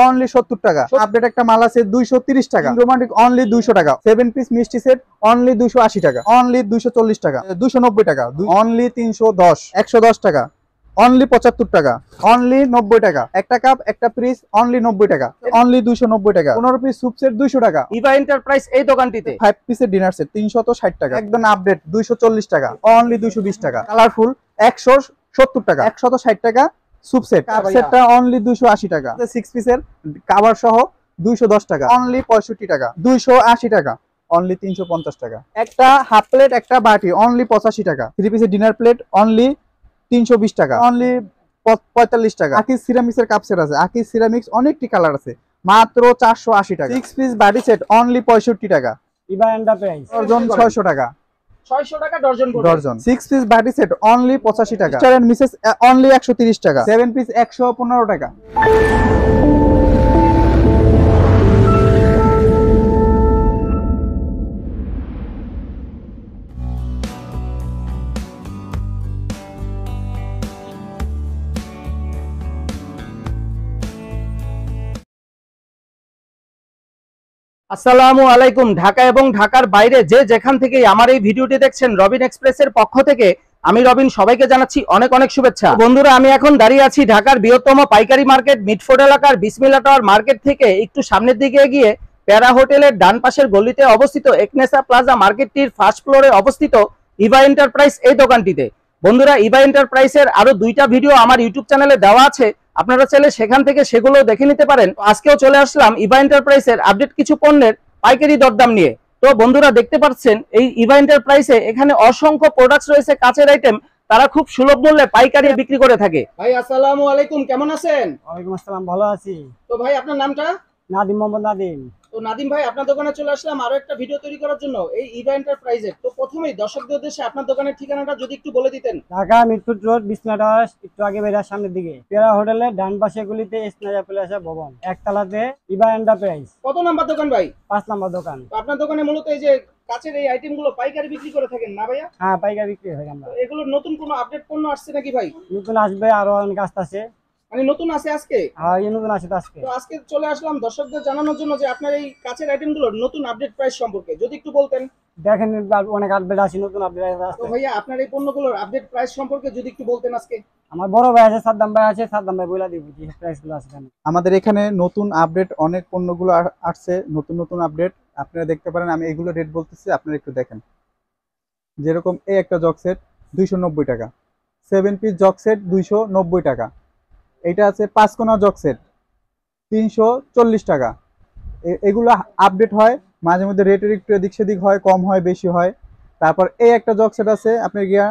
Only 70 টাকা। Update একটা মাল আছে 230 টাকা। রোমান্টিক অনলি 200 টাকা। 7 পিস মিষ্টি সেট অনলি 280 টাকা। অনলি 240 টাকা। 290 টাকা। অনলি 310। 110 টাকা। অনলি 75 টাকা। অনলি 90 টাকা। একটা কাপ একটা পিস অনলি 90 টাকা। অনলি 290 টাকা। 15 পিস স্যুপ সেট 200 টাকা। ইভা এন্টারপ্রাইজ এই দোকানটিতে 5 পিসের ডিনার সেট 360 টাকা। একদম আপডেট 240 টাকা। অনলি 220 টাকা। কালারফুল 170 টাকা। 160 টাকা। স্যুপ সেট কাপ সেটটা অনলি 280 টাকা। 6 পিসের কভার সহ 210 টাকা। অনলি 65 টাকা। 280 টাকা। অনলি 350 টাকা। একটা হাফ প্লেট একটা বাটি অনলি 85 টাকা। 3 পিসের ডিনার প্লেট অনলি 320 টাকা। অনলি 45 টাকা। আকিজ সিরামিক্সের কাপ সেট আছে। আকিজ সিরামিক্স অনেকটি কালার আছে, মাত্র 480 টাকা। 6 পিস বাটি সেট অনলি 65 টাকা। ইভা এন্টারপ্রাইজ ডজন 600 টাকা। 600 টাকা ডজন পড়বে। ডজন 6 পিস বাটি সেট অনলি 85 টাকা। মিস্টার এন্ড মিসেস অনলি 130 টাকা। 7 পিস 115 টাকা। আসসালামু আলাইকুম। ঢাকা এবং ঢাকার বাইরে যে যেখান থেকে আমার এই ভিডিওটি দেখছেন, রবিন এক্সপ্রেসের পক্ষ থেকে আমি রবিন সবাইকে জানাচ্ছি অনেক অনেক শুভেচ্ছা। বন্ধুরা, আমি এখন দাঁড়িয়ে আছি ঢাকার বৃহত্তম পাইকারি মার্কেট মিটফোর্ড এলাকার বিসমিল্লাহ টাওয়ার মার্কেট থেকে একটু সামনের দিকে এগিয়ে প্যারা হোটেলের ডান পাশের গলিতে অবস্থিত একনেসা প্লাজা মার্কেটটির ফার্স্ট ফ্লোরে অবস্থিত ইভা এন্টারপ্রাইজ এই দোকানটিতে। বন্ধুরা, ইভা এন্টারপ্রাইজের আরো 2টা ভিডিও আমার ইউটিউব চ্যানেলে দেওয়া আছে, আপনারা চাইলে সেখান থেকে সেগুলো দেখে নিতে পারেন। আজকেও চলে আসলাম ইভা এন্টারপ্রাইজের আপডেট কিছু পণ্যের পাইকারি দরদাম নিয়ে। তো বন্ধুরা, দেখতে পাচ্ছেন এই ইভা এন্টারপ্রাইজে এখানে অসংখ্য প্রোডাক্টস রয়েছে, কাচের আইটেম, তারা খুব সুলভ মূল্যে পাইকারি বিক্রি করে থাকে। ভাই আসসালামু আলাইকুম, কেমন আছেন? ওয়ালাইকুম আসসালাম, ভালো আছি। তো ভাই, আপনার নামটা? নাদিম, মোহাম্মদ নাদিম। তো নাদিম ভাই, আপনার দোকানে চলে আসলাম আরো একটা ভিডিও তৈরি করার জন্য এই ইভা এন্টারপ্রাইজে। তো প্রথমেই দর্শকদের উদ্দেশ্যে আপনার দোকানের ঠিকানাটা যদি একটু বলে দিতেন। ঢাকা মিটফোর্ড রোড, বিসমিল্লাহ টাওয়ার একটু আগে বেরার সামনের দিকে পেয়ারা হোটেলের ডান পাশে গুলিতে স্নাজা প্লাজা ভবন, একতলাতে ইভা এন্টারপ্রাইজ। কত নাম্বার দোকান ভাই? 5 নাম্বার দোকান। তো আপনার দোকানে মূলত এই যে কাচের এই আইটেম গুলো পাইকারি বিক্রি করে থাকেন না ভাইয়া? হ্যাঁ, পাইকারি বিক্রি হয় আমরা। তো এগুলোর নতুন কোনো আপডেট পণ্য আসছে নাকি ভাই? নতুন আসবে, আরো অনেক আসতেছে। মানে নতুন আছে আজকে? হ্যাঁ, এই নতুন আসে আজকে। তো আজকে চলে আসলাম দর্শকদের জানানোর জন্য যে আপনার এই কাচের আইটেম গুলোর নতুন আপডেট প্রাইস সম্পর্কে যদি একটু বলতেন। দেখেন, অনেক আপডেট আছে, নতুন আপডেট তো আসছে। ভাইয়া, আপনার এই পণ্যগুলোর আপডেট প্রাইস সম্পর্কে যদি একটু বলতেন আজকে। আমার বড় ভাই আছে, সাদ্দাম ভাই আছে, সাদ্দাম ভাই বলে দিব যে প্রাইস গুলো আছে। আমাদের এখানে নতুন আপডেট অনেক পণ্যগুলো আসছে, নতুন নতুন আপডেট আপনারা দেখতে পারেন। আমি এগুলো রেট বলতেছি, আপনারা একটু দেখেন। যেরকম এই একটা জগ সেট 290 টাকা। 7 পিস জগ সেট 290 টাকা। এটা আছে 5 কোনা জগ সেট 340 টাকা। এগুলো আপডেট হয়, মাঝে মধ্যে রেটের একটু এদিক সেদিক হয়, কম হয় বেশি হয়। তারপর এই একটা জগ সেট আছে আপনার গিয়া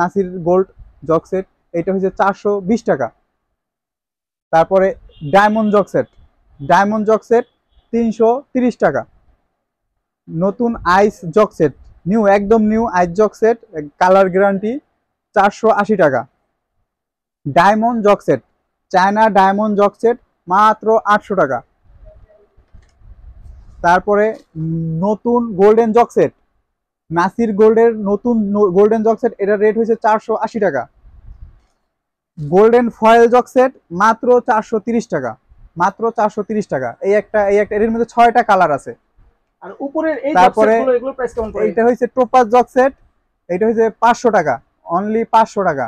নাসির গোল্ড জগ সেট, এটা হচ্ছে 420 টাকা। তারপরে ডায়মন্ড জগ সেট 330 টাকা। নতুন আইস জগ সেট, একদম নিউ আইস জগ সেট, কালার গ্যারান্টি, 480 টাকা। Diamond jug set, China diamond jug set মাত্র 800 টাকা। তারপরে নতুন গোল্ডেন জগ সেট, নাসির গোল্ডের নতুন গোল্ডেন জগ সেট, এটার রেট হয়েছে 480 টাকা। গোল্ডেন ফয়েল জগ সেট মাত্র 430 টাকা। মাত্র 430 টাকা। এই একটা এর মধ্যে 6টা কালার আছে। আর উপরের এই তারপরে এগুলো প্রাইস কেমন পড়ে? এটা হইছে টোপাস জগ সেট, এটা হইছে 500 টাকা, অনলি 500 টাকা।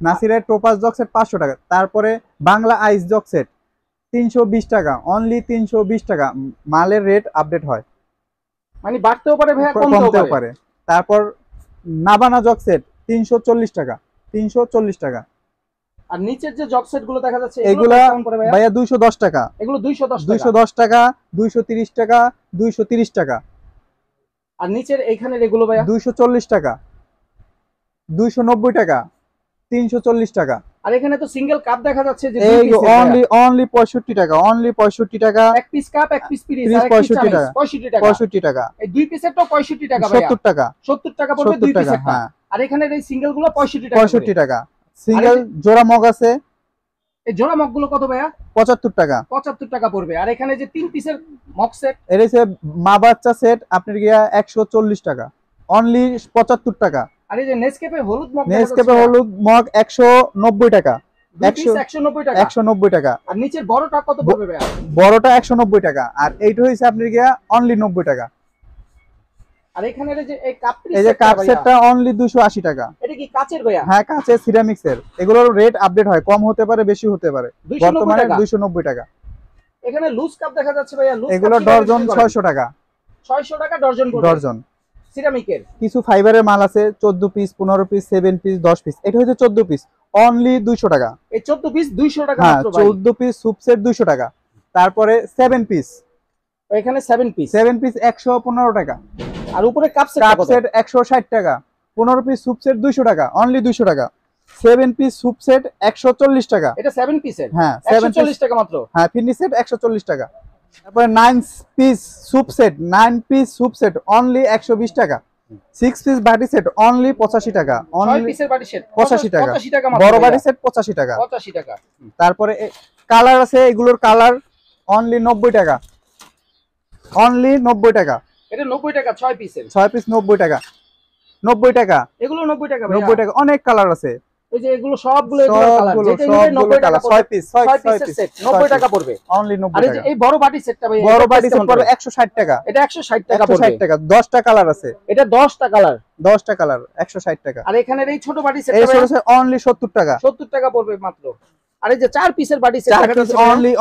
নাসিরের টোপাস জগ সেট 500 টাকা। তারপরে বাংলা আইস জগ সেট 320 টাকা, অনলি 320 টাকা। মালের রেট আপডেট হয়, মানে বাড়তেও পারে ভাইয়া, কমতেও পারে। তারপর নাবানা জগ সেট 340 টাকা, 340 টাকা। আর নিচের যে জগ সেট গুলো দেখা যাচ্ছে এগুলো ভাইয়া 210 টাকা। এগুলো 210 টাকা, 230 টাকা, 230 টাকা। আর নিচের এইখানের এগুলো ভাইয়া 240 টাকা, 290 টাকা, 340 টাকা। আর এখানে তো সিঙ্গেল কাপ দেখা যাচ্ছে যে অনলি 65 টাকা, অনলি 65 টাকা। এক পিস কাপ, এক পিস পিরিস, আর এক পিস 65 টাকা, 65 টাকা, 65 টাকা। এই দুই পিসেরটাও 65 টাকা ভাইয়া, 70 টাকা, 70 টাকা পড়বে দুই 70 টাকা। পিসেরটা। হ্যাঁ, আর এখানে এই সিঙ্গেল গুলো 65 টাকা, 65 টাকা। সিঙ্গেল জোড়া মগ আছে, এই জোড়া মগ গুলো কত ভাইয়া? 75 টাকা, 75 টাকা পড়বে। আর এখানে যে তিন পিসের মগ সেট, এর হচ্ছে মা বাচ্চা সেট আপনার গিয়া 140 টাকা, অনলি 75 টাকা। আর এই যে নেসকেপে হলুদ মগ, নেসকেপে হলুদ মগ 190 টাকা, দুই পিস 190 টাকা। 190 টাকা। আর নিচের বড়টা কত পড়বে ভাইয়া? বড়টা 190 টাকা আর এইটা হইছে আপনার গিয়া অনলি 90 টাকা। আর এখানে এই যে এই কাপ এই যে কাপ সেটটা অনলি 280 টাকা। এটা কি কাচের ভাইয়া? হ্যাঁ কাচের সিরামিক্স এর। এগুলোর রেট আপডেট হয়, কম হতে পারে বেশি হতে পারে। বর্তমানে 290 টাকা। এখানে লুজ কাপ দেখা যাচ্ছে ভাইয়া, লুজ এগুলো ডজন 600 টাকা। 600 টাকা ডজন পড়বে। ডজন সিরামিকের। কিছু ফাইবারের মাল আছে 14 পিস, 15 পিস, 7 পিস, 10 পিস। এটা হচ্ছে 14 পিস অনলি 200 টাকা। এই 14 পিস 200 টাকা হ্যাঁ মাত্র ভাই। 14 পিস সুপ সেট 200 টাকা। তারপরে 7 পিস, এখানে 7 পিস 115 টাকা। আর উপরে কাপ সেট কাপ সেট 160 টাকা। 15 পিস সুপ সেট 200 টাকা, অনলি 200 টাকা। 7 পিস সুপ সেট 140 টাকা। এটা 7 পিসের। হ্যাঁ 140 টাকা মাত্র। হ্যাঁ ফিনিশ সেট 140 টাকা। তারপরে 9 piece soup set, 9 piece soup set only 120 টাকা। 6 পিস বাটি সেট অনলি 85 টাকা। 6 পিসের বাটি সেট 85 টাকা। 85 টাকা মাত্র। বড় বাটি সেট 85 টাকা। 85 টাকা। তারপরে কালার আছে, এগুলোর কালার অনলি 90 টাকা। অনলি 90 টাকা। এটা 90 টাকা 6 পিসের। 6 পিস 90 টাকা। 90 টাকা। এগুলো 90 টাকা ভাই। 90 টাকা। অনেক কালার আছে। এই যে এগুলো সবগুলো এগুলো কালার, যেটা নিবে 90 টাকা। 6 পিস 6 পিসের সেট 90 টাকা পড়বে। অনলি 90 আর এই যে টাকা। এই বড় বাটি সেটটা ভাই, বড় বাটি সেট পড়বে 160 টাকা। এটা 160 টাকা পড়বে। 160 টাকা। 10টা কালার আছে। এটা 10টা কালার। 10টা কালার 160 টাকা। আর এখানে এই ছোট বাটি এই সেটটা ভাই হচ্ছে অনলি 70 টাকা। 70 টাকা পড়বে মাত্র। আর এই যে 4 পিসের বাটি সেট চার পিস অনলি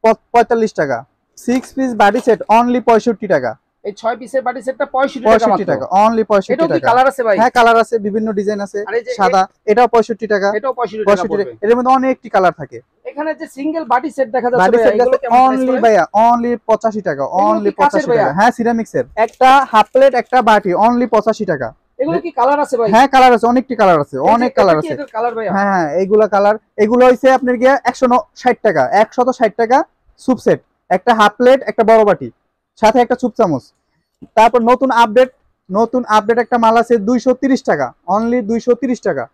45 টাকা। 6 পিস বাটি সেট অনলি 65 টাকা। এই 6 পিসের বাটি সেটটা 65 টাকা মাত্র। অনলি 65 এটাও কি টাকা। কালার আছে ভাই? হ্যাঁ কালার আছে, বিভিন্ন ডিজাইন আছে। আর এই যে সাদা, এটাও 65 টাকা। এটাও 65 টাকা 65 পড়বে। টাকা। এর মধ্যে অনেকটি কালার থাকে। এখানে যে সিঙ্গেল বাটি সেট দেখা যাচ্ছে বাটি ভাই, সেট এগুলো কেমন প্রাইস অনলি পড়বে? ভাইয়া অনলি 85 টাকা। অনলি কি কাচের 85 ভাইয়া? টাকা। হ্যাঁ সিরামিক্স এর। একটা হাফ প্লেট, একটা বাটি অনলি 85 টাকা। এগুলো কি কালার আছে ভাই? হ্যাঁ কালার আছে, অনেকটি কালার আছে, অনেক কালার আছে। এটার কালার ভাই? হ্যাঁ হ্যাঁ এইগুলা কালার। এগুলো হইছে আপনার গিয়া 160 টাকা। 160 টাকা সুপ সেট, একটা হাফ প্লেট, একটা বড় বাটি, সাথে একটা সুপ চামচ। তারপর নতুন আপডেট একটা মাল আছে 230 টাকা। অনলি 230 টাকা।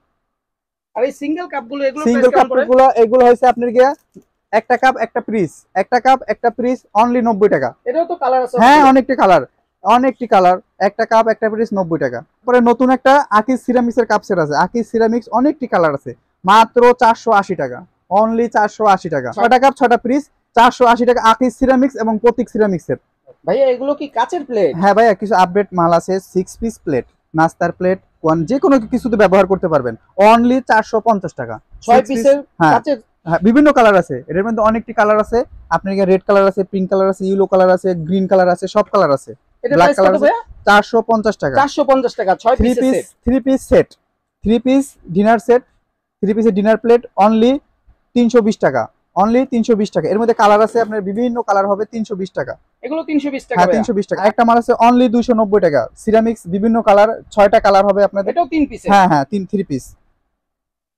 আর এই সিঙ্গেল কাপগুলো এগুলো সিঙ্গেল প্রাইস কেমন পড়ে? কাপগুলো এগুলো হইছে আপনার গিয়া একটা কাপ একটা পিস, একটা কাপ একটা পিস অনলি 90 টাকা। এটাও তো কালার আছে। হ্যাঁ অনেকটি কালার। একটা কাপ একটা পিস 90 টাকা। পরে নতুন একটা আকিজ সিরামিক্স এর কাপ সেট আছে। আকিজ সিরামিক্স অনেকটি কালার আছে, মাত্র 480 টাকা। অনলি 480 টাকা। 6টা কাপ 6টা পিস 480 টাকা। আকিজ সিরামিক্স এবং প্রতীক সিরামিক্স এর। ভাইয়া এগুলো কি কাচের প্লেট? হ্যাঁ ভাইয়া কিছু আপডেট মাল আছে। 6 পিস প্লেট, নাস্তার প্লেট, যে কোনো কিছুতে ব্যবহার করতে পারবেন। অনলি 450 টাকা। 6 পিসের হ্যাঁ কাচের। হ্যাঁ বিভিন্ন কালার আছে, এটার মধ্যে অনেকটি কালার আছে। আপনার রেড কালার আছে, পিঙ্ক কালার আছে, ইয়েলো কালার আছে, গ্রিন কালার আছে, সব কালার আছে। এটা ব্ল্যাক প্রাইস কালার কত আছে ভাইয়া? 450 টাকা। 450 টাকা 6 3 পিসের set. 3 piece set, 3 piece dinner set, 3 পিসের ডিনার প্লেট অনলি 320 টাকা। অনলি 320 টাকা। এর মধ্যে কালার আছে আপনার বিভিন্ন কালার হবে 320 টাকা। এগুলো 320 টাকা হ্যাঁ ভাইয়া। 320 টাকা। একটা মাল আছে অনলি 290 টাকা। সিরামিক্স বিভিন্ন কালার, 6টা কালার হবে আপনাদের। এটাও 3 পিসের। হ্যাঁ হ্যাঁ 3 পিস।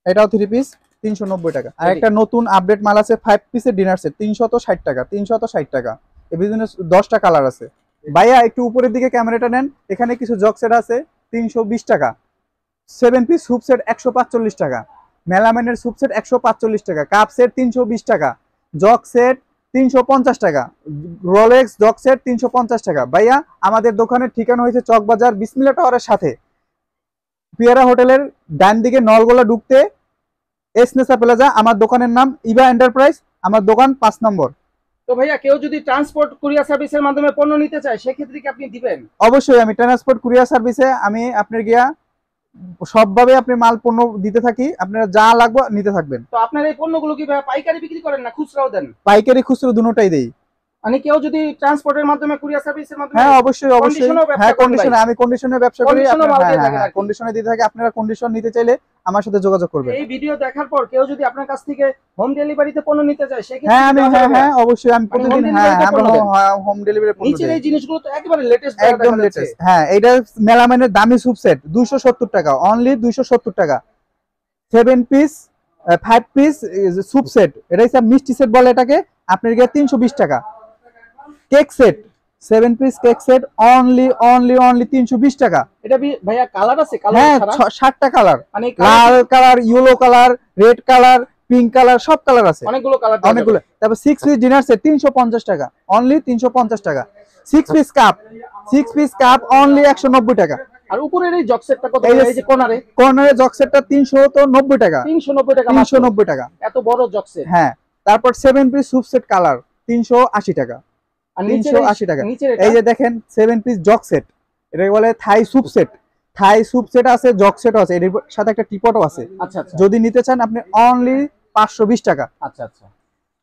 এটাও 3 পিস 390 টাকা। আর একটা নতুন আপডেট মাল আছে 5 পিসের ডিনার সেট 360 টাকা। 360 টাকা। এই বিভিন্ন 10টা কালার আছে। ভাইয়া একটু উপরের দিকে ক্যামেরাটা নেন। এখানে কিছু জগ সেট আছে 320 টাকা। 7 পিস সুপ সেট 145 টাকা। মেলামেনের সুপ সেট 145 টাকা। কাপ সেট 320 টাকা। জগ সেট 350 টাকা। রোলেক্স জগ সেট 350 টাকা। ভাইয়া আমাদের দোকানের ঠিকানা হয়েছে চকবাজার বিসমিল্লাহ টাওয়ারের সাথে, পিয়ারা হোটেলের ডান দিকে নলগোলা ঢুকতে এসনেসা প্লাজা। আমার দোকানের নাম ইভা এন্টারপ্রাইজ। আমার দোকান 5 নম্বর। তো ভাইয়া কেউ যদি ট্রান্সপোর্ট কুরিয়ার সার্ভিসের মাধ্যমে পণ্য নিতে চায় সেক্ষেত্রে কি আপনি দিবেন? অবশ্যই আমি ট্রান্সপোর্ট কুরিয়ার সার্ভিসে আমি আপনার গিয়া সবভাবে আপনি মাল পণ্য দিতে থাকি। আপনারা যা লাগবে নিতে থাকবেন। তো আপনার এই পণ্যগুলো কি ভাইয়া পাইকারি বিক্রি করেন না খুচরাও দেন? পাইকারি খুচরো দুটোটাই দেই। মানে কেউ যদি ট্রান্সপোর্টের মাধ্যমে কুরিয়ার সার্ভিসের মাধ্যমে। হ্যাঁ অবশ্যই কন্ডিশনেও ব্যবসা হ্যাঁ করেন কন্ডিশনে, ভাই? আমি কন্ডিশনে ব্যবসা করি। কন্ডিশনও মাল দিয়ে থাকেন হ্যাঁ আর কি? কন্ডিশনে দিতে থাকি। আপনারা কন্ডিশন নিতে চাইলে আমার সাথে যোগাযোগ করবেন। এই ভিডিও দেখার পর কেউ যদি আপনার কাছ থেকে হোম ডেলিভারিতে পণ্য নিতে চায় সেক্ষেত্রে হ্যাঁ আমি দেওয়া যাবে ভাইয়া? অবশ্যই আমি মানে প্রতিদিন home delivery তে পণ্য দেন? হোম ডেলিভারি পণ্য নিচের দেই। এই জিনিসগুলো তো একেবারে লেটেস্ট একদম লেটেস্ট। হ্যাঁ এটা মেলামাইনের দামি সুপ সেট 270 টাকা। অনলি 270 টাকা। 7 পিস 5 পিস সুপ সেট, এটা হচ্ছে মিষ্টি সেট বলে এটাকে। আপনার গিয়ে 320 টাকা। Cake set 7 piece cake set only 320 টাকা। এটা ভাইয়া কালার আছে? কালার হ্যাঁ ছাড়া 60টা কালার, মানে লাল colour, yellow colour, red colour, pink colour, সব কালার আছে। অনেকগুলো কালার অনেকগুলো। তারপর 6 পিস ডিনার সেট 350 টাকা। অনলি 350 টাকা। 6 পিস কাপ অনলি 190 টাকা। আর উপরের এই জগ সেটটা কত? এই যে- এই যে কর্নারে কর্নারে জক সেটটা 390 টাকা। 390 টাকা, 390 টাকা। এত বড় জগ সেট। হ্যাঁ, তারপর 7 পিস সুপ সেট কালার 380 টাকা। আর নিচের 380 টাকা। নিচের এই যে দেখেন 7 পিস জক সেট, এটাকে বলে Thai soup set. Thai soup set আছে, জক সেটও আছে, এর সাথে একটা টিপটও আছে। আচ্ছা আচ্ছা যদি নিতে চান আপনি অনলি 520 টাকা। আচ্ছা আচ্ছা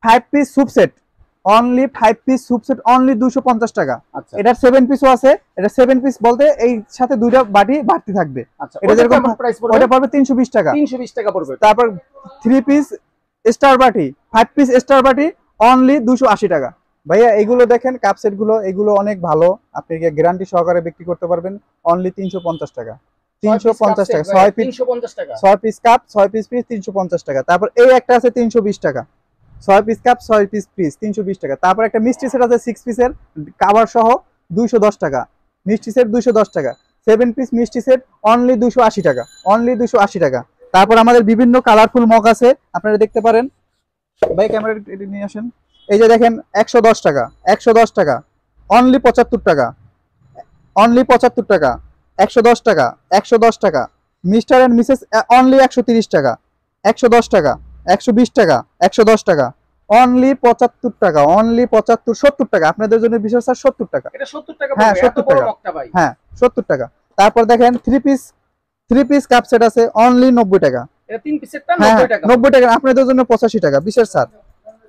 5 piece soup set only 5 piece soup set only 250 টাকা। আচ্ছা এটা 7 পিসও আছে। এটা 7 পিস বলতে এই সাথে দুইটা বাটি বাড়তি থাকবে। আচ্ছা। এটা যেরকম প্রাইস পড়বে, ওটা পড়বে 320 টাকা। 320 টাকা পড়বে। তারপর 3 পিস স্টার বাটি, 5 পিস স্টার বাটি অনলি 280 টাকা। ভাইয়া এগুলো দেখেন কাপ সেট গুলো, এগুলো অনেক ভালো, আপনি গ্যারান্টি সহকারে বিক্রি করতে পারবেন অনলি 350 টাকা। 350 টাকা 6 পিস, 350 টাকা 6 পিস কাপ 6 পিস 350 টাকা। তারপর এই একটা আছে 320 টাকা, 6 পিস কাপ 6 পিস 320 টাকা। তারপর একটা মিষ্টি সেট আছে 6 পিসের কভার সহ 210 টাকা, মিষ্টি সেট 210 টাকা। 7 পিস মিষ্টি সেট অনলি 280 টাকা, অনলি 280 টাকা। তারপর আমাদের বিভিন্ন কালারফুল মগ আছে, আপনারা দেখতে পারেন। ভাই ক্যামেরা এটি নিয়ে আসেন। এই যে দেখেন 110 টাকা, 110 টাকা অনলি 75 টাকা, অনলি 75 টাকা, 110 টাকা, 110 টাকা। মিস্টার এন্ড মিসেস অনলি 130 টাকা, 110 টাকা, 120 টাকা, 110 টাকা অনলি 75 টাকা, অনলি 75 70 টাকা আপনাদের জন্য বিশেষ ছাড় 70 টাকা। এটা 70 টাকা হ্যাঁ, পড়বে, এত 70 বড় টাকা। মগটা ভাই। হ্যাঁ 70 টাকা। তারপর দেখেন 3 পিস কাপ সেট আছে অনলি 90 টাকা। এটা 3 পিসেরটা হ্যাঁ 90 টাকা। 90 টাকা আপনাদের জন্য 85 টাকা বিশেষ ছাড়,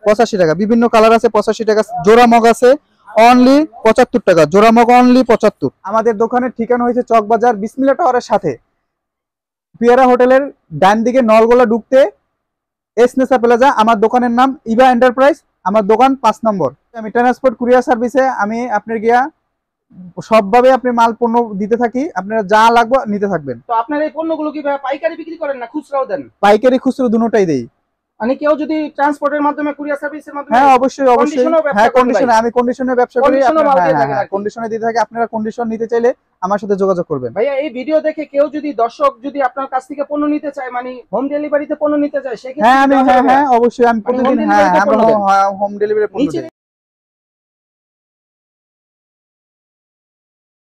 85 টাকা। বিভিন্ন কালার আছে 85 টাকা। জোড়া মগ আছে অনলি 75 টাকা, জোড়া মগ অনলি 75। আমাদের দোকানের ঠিকানা হয়েছে চকবাজার বিসমিল্লাহ টাওয়ারের সাথে, পিয়ারা হোটেলের ডান দিকে নলগোলা ঢুকতে এসনেসা প্লাজা। আমার দোকানের নাম ইভা এন্টারপ্রাইজ, আমার দোকান 5 নম্বর। আমি ট্রান্সপোর্ট কুরিয়ার সার্ভিসে আমি আপনার গিয়া সবভাবে আপনি মাল পণ্য দিতে থাকি, আপনারা যা লাগবে নিতে থাকবেন। তো আপনারা এই পণ্যগুলো কি ভাই পাইকারি বিক্রি করেন না খুচরাও দেন? পাইকারি খুচরো দুটোটাই দেই। মানে কেউ যদি ট্রান্সপোর্টের মাধ্যমে, কুরিয়ার সার্ভিসের মাধ্যমে, হ্যাঁ অবশ্যই অবশ্যই। কন্ডিশনেও ব্যবসা হ্যাঁ করেন কন্ডিশনে, ভাই? আমি কন্ডিশনে ব্যবসা করি। কন্ডিশনও মাল দিয়ে থাকেন হ্যাঁ আর কি। কন্ডিশনে দিতে থাকি। আপনারা কন্ডিশন নিতে চাইলে আমার সাথে যোগাযোগ করবেন। ভাইয়া এই ভিডিও দেখে কেউ যদি, দর্শক যদি আপনার কাছ থেকে পণ্য নিতে চায়, মানে হোম ডেলিভারিতে পণ্য নিতে চায়, সেক্ষেত্রে হ্যাঁ আমি দেওয়া যাবে? হ্যাঁ অবশ্যই আমি মানে প্রতিদিন home হ্যাঁ delivery তে পণ্য দেন? হোম ডেলিভারি পণ্য নিচে দিই।